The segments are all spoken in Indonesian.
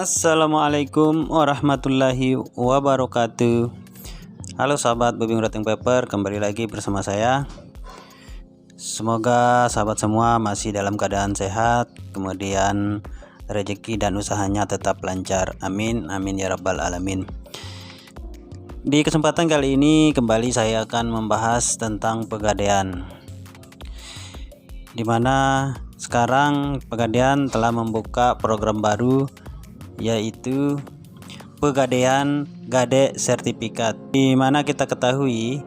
Assalamualaikum warahmatullahi wabarakatuh. Halo sahabat Bobby Writing Paper, kembali lagi bersama saya. Semoga sahabat semua masih dalam keadaan sehat, kemudian rezeki dan usahanya tetap lancar. Amin, amin ya rabbal alamin. Di kesempatan kali ini kembali saya akan membahas tentang Pegadaian, dimana sekarang Pegadaian telah membuka program baru, yaitu Pegadaian Gade Sertifikat, di mana kita ketahui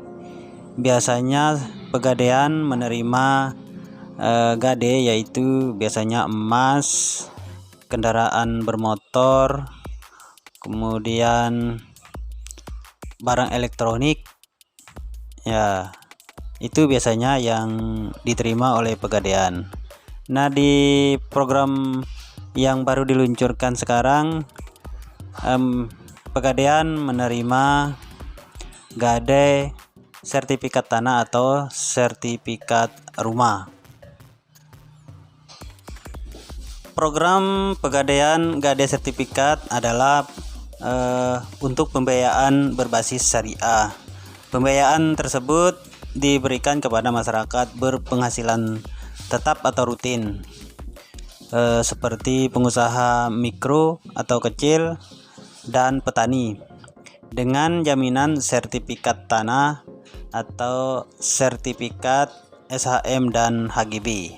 biasanya Pegadaian menerima gade, yaitu biasanya emas, kendaraan bermotor, kemudian barang elektronik, ya itu biasanya yang diterima oleh Pegadaian. Nah, di program yang baru diluncurkan sekarang, Pegadaian menerima gade sertifikat tanah atau sertifikat rumah. Program Pegadaian Gade Sertifikat adalah untuk pembiayaan berbasis syariah. Pembiayaan tersebut diberikan kepada masyarakat berpenghasilan tetap atau rutin, seperti pengusaha mikro atau kecil dan petani, dengan jaminan sertifikat tanah atau sertifikat SHM dan HGB.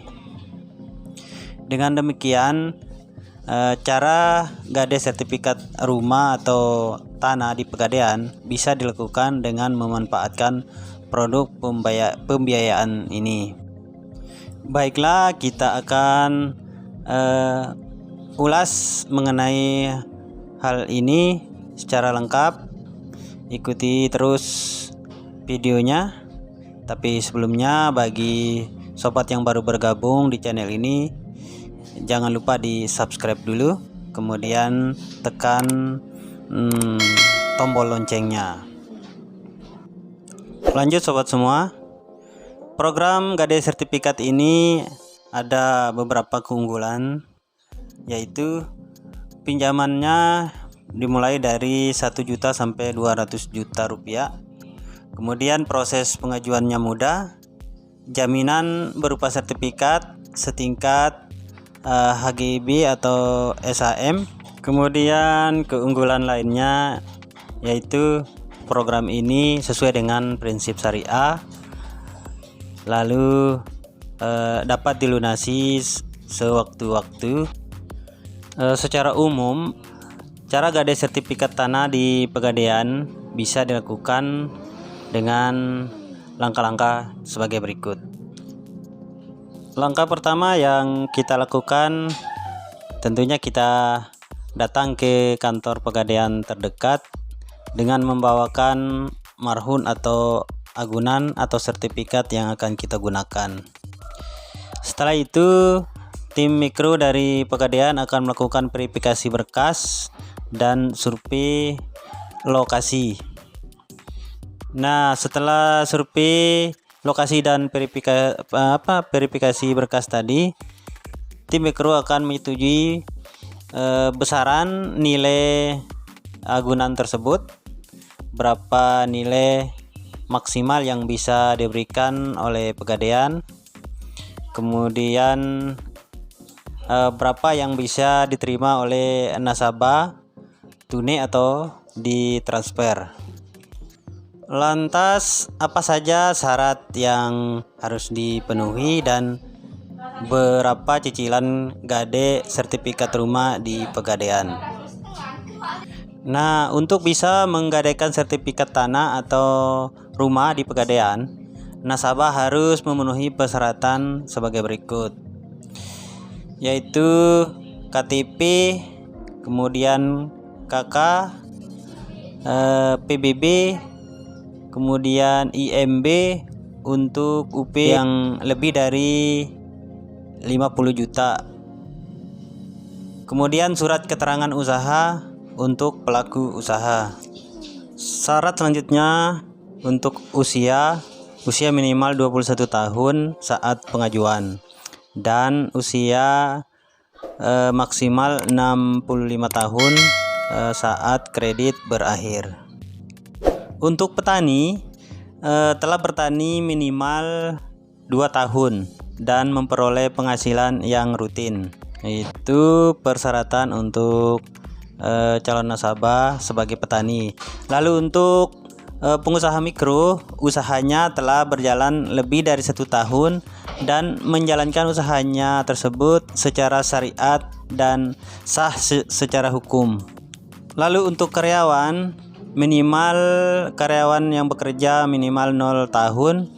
Dengan demikian, cara gade sertifikat rumah atau tanah di Pegadaian bisa dilakukan dengan memanfaatkan produk pembiayaan ini. Baiklah, kita akan ulas mengenai hal ini secara lengkap. Ikuti terus videonya. Tapi sebelumnya, bagi sobat yang baru bergabung di channel ini, jangan lupa di subscribe dulu, kemudian tekan tombol loncengnya. Lanjut sobat semua, program Gade Sertifikat ini ada beberapa keunggulan, yaitu pinjamannya dimulai dari 1 juta sampai 200 juta rupiah. Kemudian proses pengajuannya mudah, jaminan berupa sertifikat setingkat HGB atau SHM. Kemudian keunggulan lainnya yaitu program ini sesuai dengan prinsip syariah, lalu dapat dilunasi sewaktu-waktu. Secara umum, cara gade sertifikat tanah di Pegadaian bisa dilakukan dengan langkah-langkah sebagai berikut. Langkah pertama yang kita lakukan, tentunya kita datang ke kantor Pegadaian terdekat dengan membawakan marhun atau agunan atau sertifikat yang akan kita gunakan. Setelah itu, tim mikro dari Pegadaian akan melakukan verifikasi berkas dan survei lokasi. Nah, setelah survei lokasi dan verifikasi berkas tadi, tim mikro akan menyetujui besaran nilai agunan tersebut, berapa nilai maksimal yang bisa diberikan oleh Pegadaian, kemudian berapa yang bisa diterima oleh nasabah tunai atau ditransfer. Lantas, apa saja syarat yang harus dipenuhi dan berapa cicilan gade sertifikat rumah di Pegadaian? Nah, untuk bisa menggadaikan sertifikat tanah atau rumah di Pegadaian, nasabah harus memenuhi persyaratan sebagai berikut, yaitu KTP, kemudian KK, PBB, kemudian IMB untuk UP yang lebih dari 50 juta. Kemudian surat keterangan usaha untuk pelaku usaha. Syarat selanjutnya untuk usia minimal 21 tahun saat pengajuan, dan usia maksimal 65 tahun saat kredit berakhir. Untuk petani telah bertani minimal 2 tahun dan memperoleh penghasilan yang rutin. Itu persyaratan untuk calon nasabah sebagai petani. Lalu untuk pengusaha mikro, usahanya telah berjalan lebih dari 1 tahun dan menjalankan usahanya tersebut secara syariat dan sah secara hukum. Lalu untuk karyawan, minimal karyawan yang bekerja minimal 0 tahun,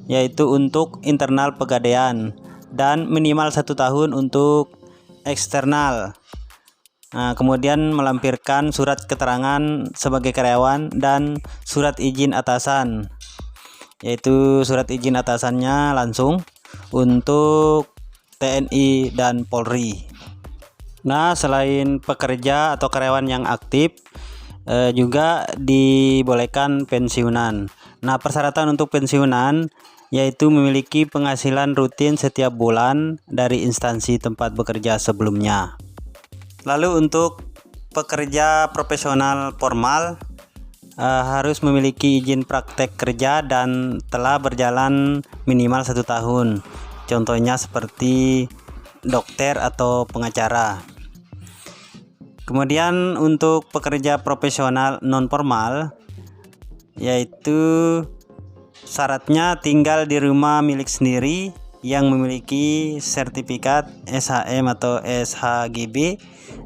yaitu untuk internal pegadaian, dan minimal 1 tahun untuk eksternal. Nah, kemudian melampirkan surat keterangan sebagai karyawan dan surat izin atasan, yaitu surat izin atasannya langsung untuk TNI dan Polri. Nah, selain pekerja atau karyawan yang aktif, juga dibolehkan pensiunan. Nah, persyaratan untuk pensiunan yaitu memiliki penghasilan rutin setiap bulan dari instansi tempat bekerja sebelumnya. Lalu untuk pekerja profesional formal harus memiliki izin praktek kerja dan telah berjalan minimal 1 tahun. Contohnya seperti dokter atau pengacara. Kemudian untuk pekerja profesional non formal, yaitu syaratnya tinggal di rumah milik sendiri yang memiliki sertifikat SHM atau SHGB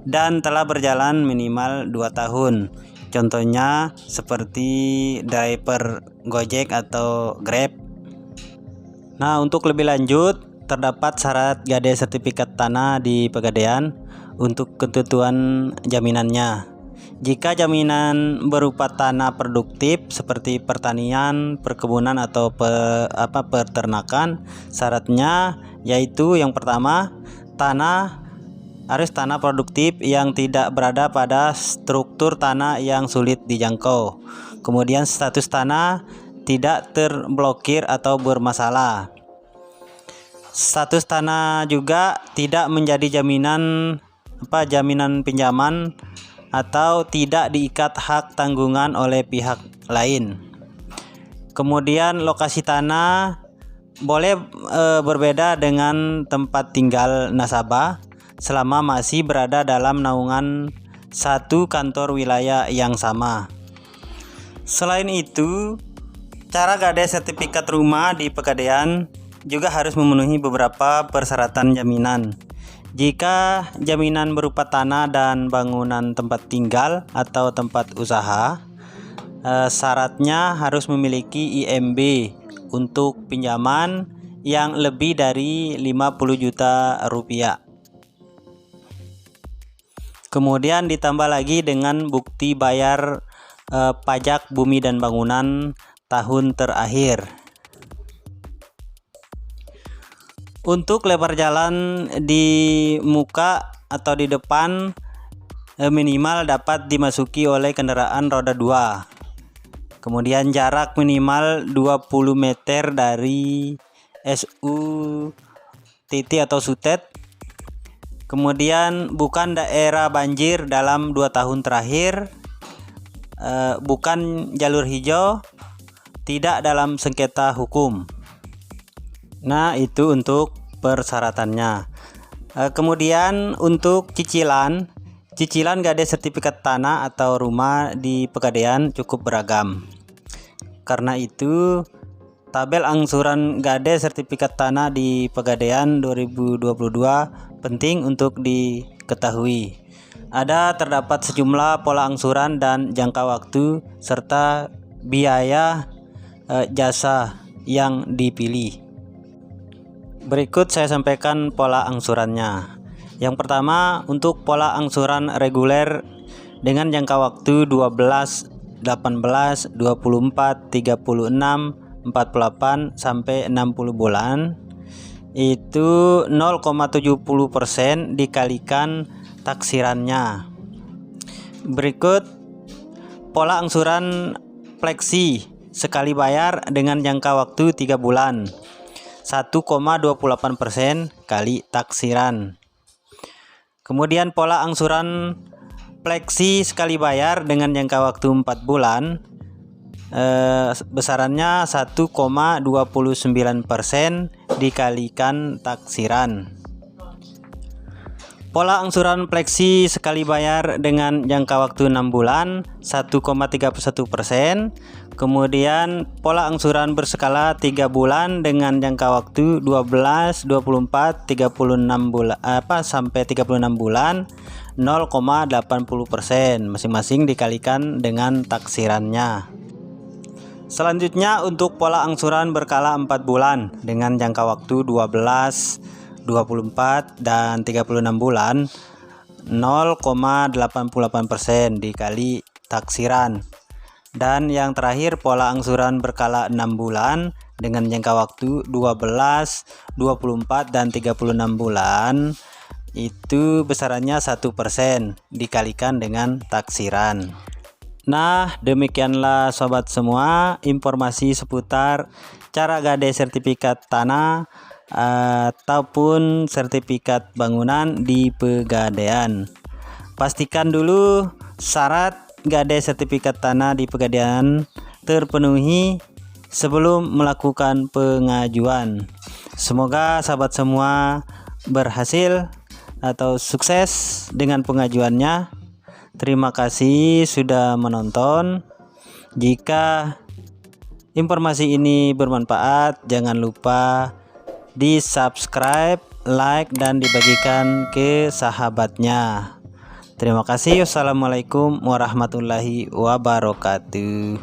dan telah berjalan minimal 2 tahun. Contohnya seperti driver Gojek atau Grab. Nah, untuk lebih lanjut, terdapat syarat gade sertifikat tanah di Pegadaian untuk ketentuan jaminannya. Jika jaminan berupa tanah produktif seperti pertanian, perkebunan atau peternakan, syaratnya yaitu yang pertama, harus tanah produktif yang tidak berada pada struktur tanah yang sulit dijangkau. Kemudian status tanah tidak terblokir atau bermasalah. Status tanah juga tidak menjadi jaminan pinjaman atau tidak diikat hak tanggungan oleh pihak lain. Kemudian lokasi tanah boleh berbeda dengan tempat tinggal nasabah selama masih berada dalam naungan satu kantor wilayah yang sama. Selain itu, cara gade sertifikat rumah di Pegadaian juga harus memenuhi beberapa persyaratan jaminan. Jika jaminan berupa tanah dan bangunan tempat tinggal atau tempat usaha, syaratnya harus memiliki IMB untuk pinjaman yang lebih dari 50 juta rupiah. Kemudian ditambah lagi dengan bukti bayar pajak bumi dan bangunan tahun terakhir. Untuk lebar jalan di muka atau di depan minimal dapat dimasuki oleh kendaraan roda 2. Kemudian jarak minimal 20 meter dari SUTT atau SUTET. Kemudian bukan daerah banjir dalam 2 tahun terakhir, bukan jalur hijau, tidak dalam sengketa hukum. Nah, itu untuk persyaratannya. Kemudian untuk cicilan gade sertifikat tanah atau rumah di Pegadaian cukup beragam. Karena itu, tabel angsuran gade sertifikat tanah di Pegadaian 2022 penting untuk diketahui. Terdapat sejumlah pola angsuran dan jangka waktu serta biaya jasa yang dipilih. Berikut saya sampaikan pola angsurannya. Yang pertama, untuk pola angsuran reguler dengan jangka waktu 12, 18, 24, 36, 48 sampai 60 bulan, itu 0,70% dikalikan taksirannya. Berikut pola angsuran fleksi sekali bayar dengan jangka waktu 3 bulan. 1,28% kali taksiran. Kemudian pola angsuran fleksi sekali bayar dengan jangka waktu 4 bulan, besarannya 1,29% dikalikan taksiran. Pola angsuran fleksi sekali bayar dengan jangka waktu 6 bulan 1,31%. Kemudian pola angsuran berskala 3 bulan dengan jangka waktu 12, 24, 36 bulan sampai 36 bulan 0,80%, masing-masing dikalikan dengan taksirannya. Selanjutnya untuk pola angsuran berkala 4 bulan dengan jangka waktu 12, 24 dan 36 bulan 0,88% dikali taksiran. Dan yang terakhir pola angsuran berkala 6 bulan dengan jangka waktu 12, 24 dan 36 bulan itu besarannya 1% dikalikan dengan taksiran. Nah, demikianlah sobat semua informasi seputar cara gade sertifikat tanah ataupun sertifikat bangunan di Pegadaian. Pastikan dulu syarat gade sertifikat tanah di Pegadaian terpenuhi sebelum melakukan pengajuan. Semoga sahabat semua berhasil atau sukses dengan pengajuannya. Terima kasih sudah menonton. Jika informasi ini bermanfaat, jangan lupa di subscribe, like, dan dibagikan ke sahabatnya. Terima kasih. Wassalamualaikum warahmatullahi wabarakatuh.